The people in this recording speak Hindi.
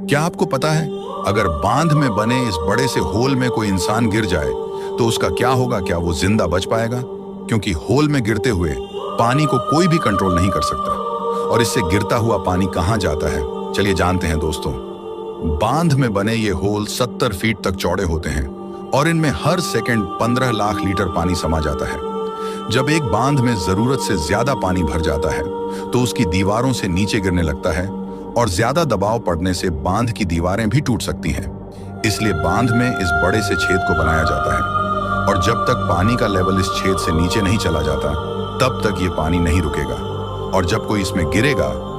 क्या आपको पता है, अगर बांध में बने इस बड़े से होल में कोई इंसान गिर जाए तो उसका क्या होगा? क्या वो जिंदा बच पाएगा? क्योंकि होल में गिरते हुए पानी को कोई भी कंट्रोल नहीं कर सकता। और इससे गिरता हुआ पानी कहां जाता है, चलिए जानते हैं दोस्तों। बांध में बने ये होल 70 फीट तक चौड़े होते हैं और इनमें हर सेकंड 15 लाख लीटर पानी समा जाता है। जब एक बांध में जरूरत से ज्यादा पानी भर जाता है तो उसकी दीवारों से नीचे गिरने लगता है और ज्यादा दबाव पड़ने से बांध की दीवारें भी टूट सकती हैं। इसलिए बांध में इस बड़े से छेद को बनाया जाता है और जब तक पानी का लेवल इस छेद से नीचे नहीं चला जाता तब तक ये पानी नहीं रुकेगा और जब कोई इसमें गिरेगा